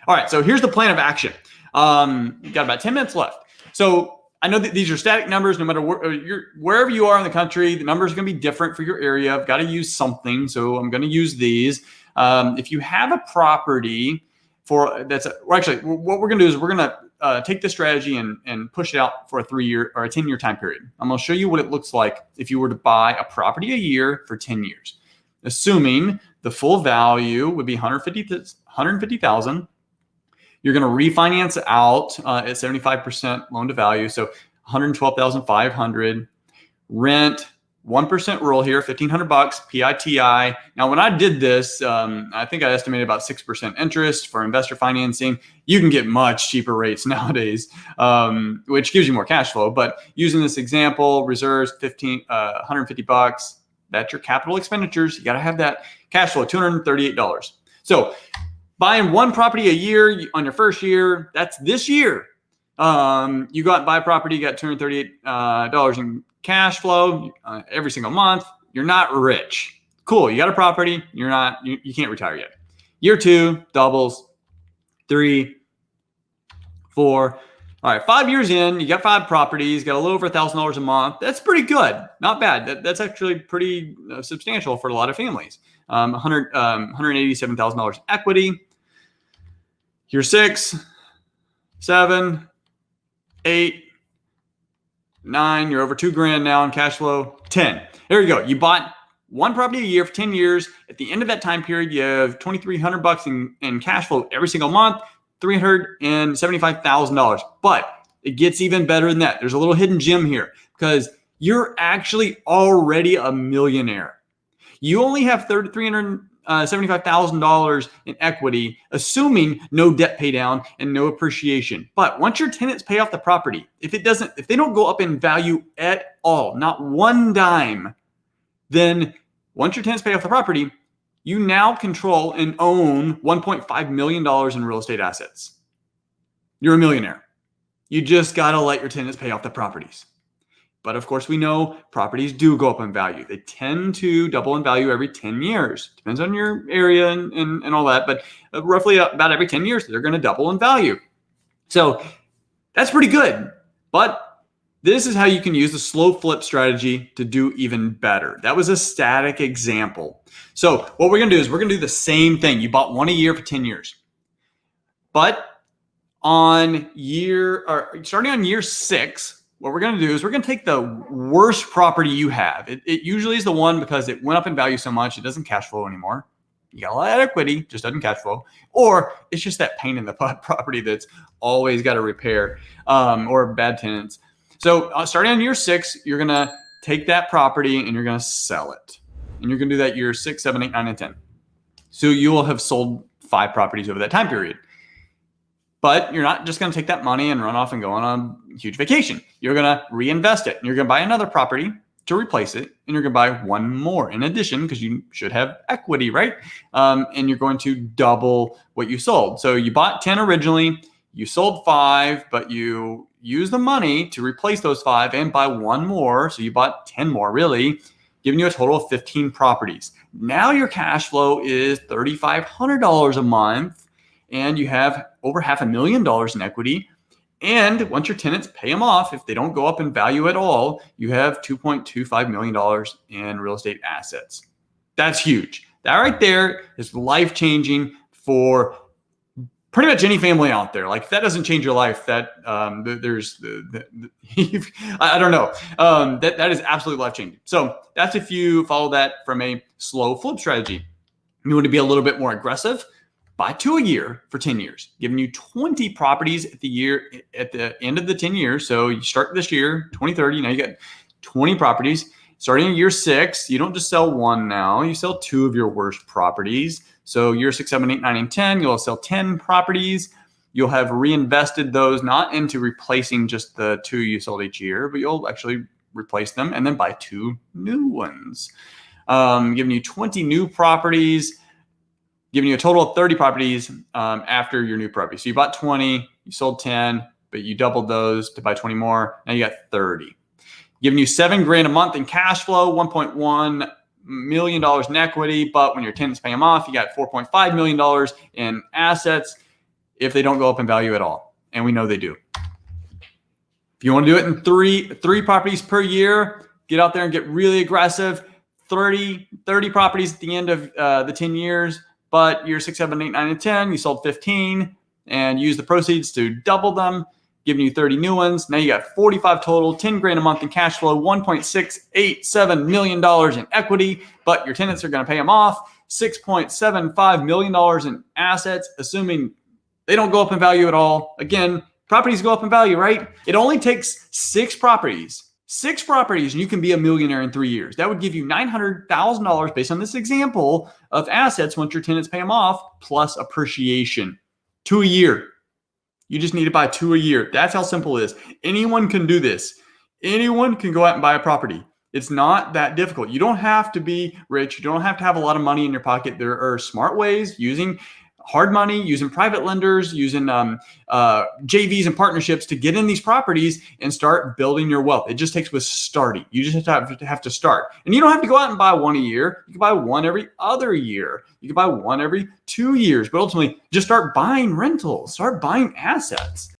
All right, so here's the plan of action. We've got about 10 minutes left. So I know that these are static numbers. No matter wherever you are in the country, the numbers are going to be different for your area. I've got to use something, so I'm going to use these. If you have a property what we're going to do is we're going to take this strategy and push it out for a 3-year or a 10-year time period. I'm going to show you what it looks like if you were to buy a property a year for 10 years, assuming the full value would be $150,000. You're going to refinance out at 75% loan to value, so $112,500. Rent 1% rule here, $1,500 PITI. Now, when I did this, I think I estimated about 6% interest for investor financing. You can get much cheaper rates nowadays, which gives you more cash flow. But using this example, reserves $150. That's your capital expenditures. You got to have that cash flow, $238. So buying one property a year on your first year, that's this year. You go out and buy a property, you got $238 in cash flow every single month. You're not rich. Cool. You got a property. You can't retire yet. Year 2, doubles. 3, 4. All right, 5 years in, you got 5 properties, got a little over $1,000 a month. That's pretty good. Not bad. That's actually pretty substantial for a lot of families. $187,000 equity. Year 6, 7, 8, 9. You're over $2,000 now in cash flow. 10. There you go. You bought one property a year for 10 years. At the end of that time period, you have $2,300 in cash flow every single month. $375,000. But it gets even better than that. There's a little hidden gem here because you're actually already a millionaire. You only have $375,000 in equity, assuming no debt pay down and no appreciation. But once your tenants pay off the property, if they don't go up in value at all, not one dime, then once your tenants pay off the property, you now control and own $1.5 million in real estate assets. You're a millionaire. You just got to let your tenants pay off the properties. But of course, we know properties do go up in value. They tend to double in value every 10 years. Depends on your area and all that. But roughly about every 10 years, they're going to double in value. So that's pretty good. But this is how you can use the slow flip strategy to do even better. That was a static example. So what we're going to do is we're going to do the same thing. You bought one a year for 10 years. But starting on year 6, what we're going to do is we're going to take the worst property you have. It usually is the one because it went up in value so much, it doesn't cash flow anymore. You got a lot of equity, just doesn't cash flow. Or it's just that pain in the butt property that's always got to repair, or bad tenants. So starting on year 6, you're going to take that property and you're going to sell it. And you're going to do that year 6, 7, 8, 9, and 10. So you will have sold 5 properties over that time period. But you're not just going to take that money and run off and go on a huge vacation. You're going to reinvest it. And you're going to buy another property to replace it. And you're going to buy one more in addition because you should have equity, right? And you're going to double what you sold. So you bought 10 originally. You sold 5, but you use the money to replace those 5 and buy one more. So you bought 10 more, really, giving you a total of 15 properties. Now your cash flow is $3,500 a month, and you have over $500,000 in equity. And once your tenants pay them off, if they don't go up in value at all, you have $2.25 million in real estate assets. That's huge. That right there is life-changing for pretty much any family out there. Like if that doesn't change your life, that I don't know. That is absolutely life-changing. So that's if you follow that from a slow flip strategy. You want to be a little bit more aggressive. Buy 2 a year for 10 years, giving you 20 properties at the end of the 10 years. So you start this year, 2030. Now you got 20 properties. Starting in year 6, you don't just sell one now. You sell 2 of your worst properties. So year 6, 7, 8, 9, and 10, you'll sell 10 properties. You'll have reinvested those not into replacing just the 2 you sold each year, but you'll actually replace them and then buy 2 new ones. Giving you 20 new properties, giving you a total of 30 properties after your new property. So you bought 20, you sold 10, but you doubled those to buy 20 more. Now you got 30. Giving you $7,000 a month in cash flow, $1.1 million in equity. But when your tenants pay them off, you got $4.5 million in assets. if they don't go up in value at all. And we know they do. If you want to do it in three properties per year, get out there and get really aggressive. 30 properties at the end of the 10 years, but year 6, 7, 8, 9, and 10, you sold 15 and use the proceeds to double them, giving you 30 new ones. Now you got 45 total, 10 grand a month in cash flow, $1.687 million in equity, but your tenants are going to pay them off, $6.75 million in assets, assuming they don't go up in value at all. Again, properties go up in value, right? It only takes 6 properties, and you can be a millionaire in 3 years. That would give you $900,000 based on this example of assets once your tenants pay them off, plus appreciation. 2 a year. You just need to buy 2 a year. That's how simple it is. Anyone can do this. Anyone can go out and buy a property. It's not that difficult. You don't have to be rich. You don't have to have a lot of money in your pocket. There are smart ways using hard money, using private lenders, using JVs and partnerships to get in these properties and start building your wealth. It just takes with starting. You just have to start. And you don't have to go out and buy 1 a year. You can buy 1 every other year. You can buy 1 every 2 years. But ultimately, just start buying rentals. Start buying assets.